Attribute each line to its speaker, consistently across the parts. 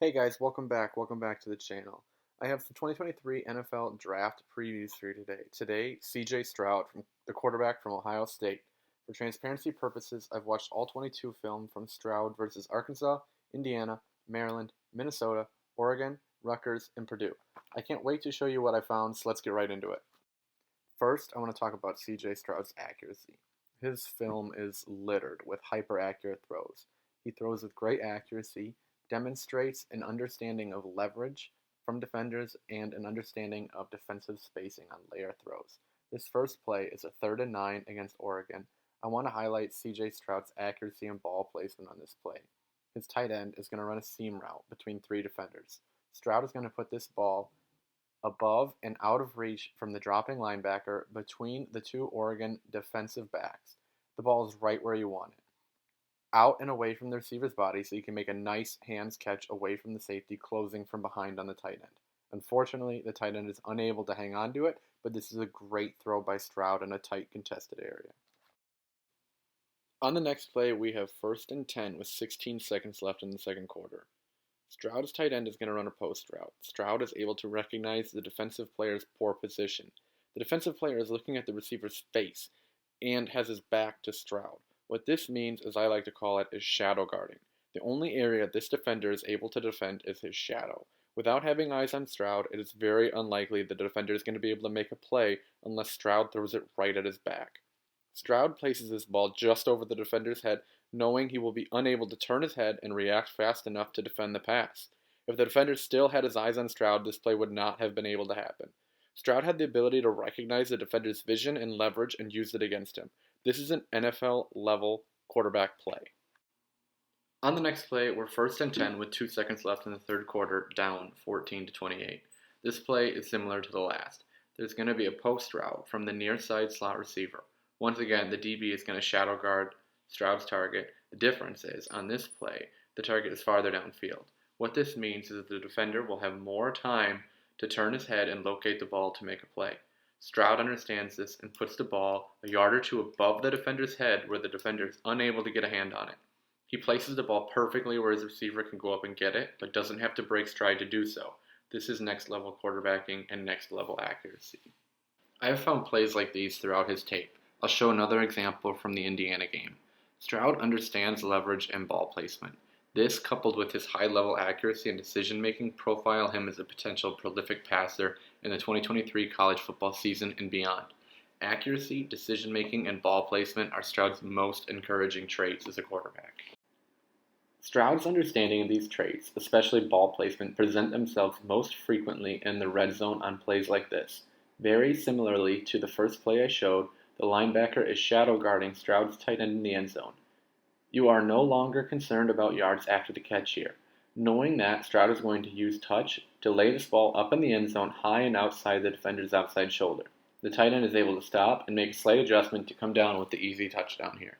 Speaker 1: Hey guys, welcome back. Welcome back to the channel. I have some 2023 NFL draft previews for you today. Today, CJ Stroud, from the quarterback from Ohio State. For transparency purposes, I've watched all 22 film from Stroud versus Arkansas, Indiana, Maryland, Minnesota, Oregon, Rutgers, and Purdue. I can't wait to show you what I found, so let's get right into it. First, I want to talk about CJ Stroud's accuracy. His film is littered with hyper-accurate throws. He throws with great accuracy, demonstrates an understanding of leverage from defenders and an understanding of defensive spacing on layer throws. This first play is a 3rd and 9 against Oregon. I want to highlight CJ Stroud's accuracy and ball placement on this play. His tight end is going to run a seam route between 3 defenders. Stroud is going to put this ball above and out of reach from the dropping linebacker between the 2 Oregon defensive backs. The ball is right where you want it, out and away from the receiver's body, so you can make a nice hands catch away from the safety, closing from behind on the tight end. Unfortunately, the tight end is unable to hang on to it, but this is a great throw by Stroud in a tight contested area. On the next play, we have 1st and 10 with 16 seconds left in the second quarter. Stroud's tight end is going to run a post route. Stroud is able to recognize the defensive player's poor position. The defensive player is looking at the receiver's face and has his back to Stroud. What this means, as I like to call it, is shadow guarding. The only area this defender is able to defend is his shadow. Without having eyes on Stroud, it is very unlikely the defender is going to be able to make a play unless Stroud throws it right at his back. Stroud places this ball just over the defender's head, knowing he will be unable to turn his head and react fast enough to defend the pass. If the defender still had his eyes on Stroud, this play would not have been able to happen. Stroud had the ability to recognize the defender's vision and leverage and use it against him. This is an NFL-level quarterback play. On the next play, we're 1st and 10 with 2 seconds left in the third quarter, down 14-28. This play is similar to the last. There's going to be a post route from the near side slot receiver. Once again, the DB is going to shadow guard Stroud's target. The difference is, on this play, the target is farther downfield. What this means is that the defender will have more time to turn his head and locate the ball to make a play. Stroud understands this and puts the ball a yard or two above the defender's head where the defender is unable to get a hand on it. He places the ball perfectly where his receiver can go up and get it, but doesn't have to break stride to do so. This is next level quarterbacking and next level accuracy. I have found plays like these throughout his tape. I'll show another example from the Indiana game. Stroud understands leverage and ball placement. This, coupled with his high-level accuracy and decision-making, profile him as a potential prolific passer in the 2023 college football season and beyond. Accuracy, decision-making, and ball placement are Stroud's most encouraging traits as a quarterback. Stroud's understanding of these traits, especially ball placement, present themselves most frequently in the red zone on plays like this. Very similarly to the first play I showed, the linebacker is shadow guarding Stroud's tight end in the end zone. You are no longer concerned about yards after the catch here. Knowing that, Stroud is going to use touch to lay this ball up in the end zone high and outside the defender's outside shoulder. The tight end is able to stop and make a slight adjustment to come down with the easy touchdown here.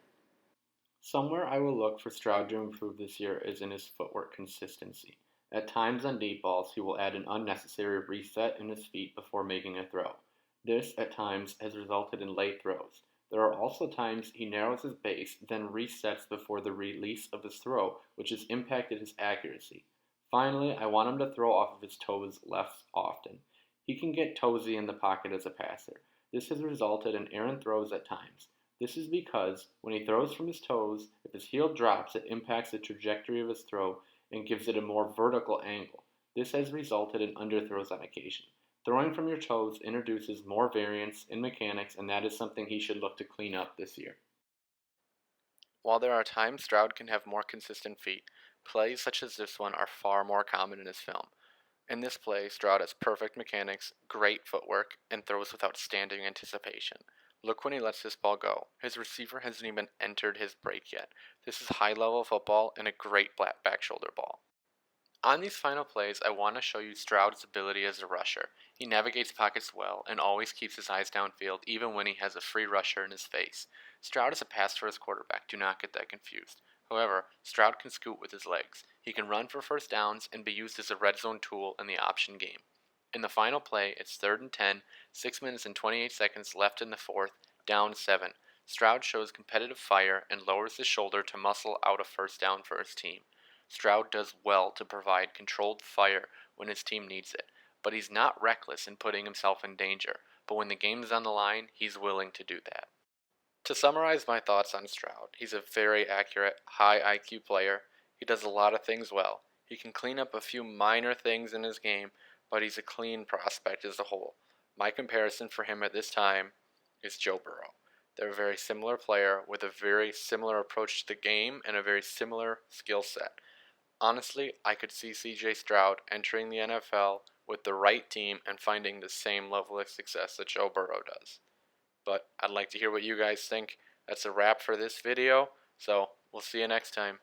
Speaker 1: Somewhere I will look for Stroud to improve this year is in his footwork consistency. At times on deep balls, he will add an unnecessary reset in his feet before making a throw. This, at times, has resulted in late throws. There are also times he narrows his base, then resets before the release of his throw, which has impacted his accuracy. Finally, I want him to throw off of his toes less often. He can get toesy in the pocket as a passer. This has resulted in errant throws at times. This is because, when he throws from his toes, if his heel drops, it impacts the trajectory of his throw and gives it a more vertical angle. This has resulted in underthrows on occasion. Throwing from your toes introduces more variance in mechanics, and that is something he should look to clean up this year. While there are times Stroud can have more consistent feet, plays such as this one are far more common in his film. In this play, Stroud has perfect mechanics, great footwork, and throws with outstanding anticipation. Look when he lets this ball go. His receiver hasn't even entered his break yet. This is high-level football and a great back shoulder ball. On these final plays, I want to show you Stroud's ability as a rusher. He navigates pockets well and always keeps his eyes downfield even when he has a free rusher in his face. Stroud is a pass-first quarterback, do not get that confused. However, Stroud can scoot with his legs. He can run for first downs and be used as a red zone tool in the option game. In the final play, it's 3rd and 10, 6 minutes and 28 seconds left in the fourth, down 7. Stroud shows competitive fire and lowers his shoulder to muscle out a first down for his team. Stroud does well to provide controlled fire when his team needs it, but he's not reckless in putting himself in danger. But when the game is on the line, he's willing to do that. To summarize my thoughts on Stroud, he's a very accurate, high IQ player. He does a lot of things well. He can clean up a few minor things in his game, but he's a clean prospect as a whole. My comparison for him at this time is Joe Burrow. They're a very similar player with a very similar approach to the game and a very similar skill set. Honestly, I could see CJ Stroud entering the NFL with the right team and finding the same level of success that Joe Burrow does. But I'd like to hear what you guys think. That's a wrap for this video, so we'll see you next time.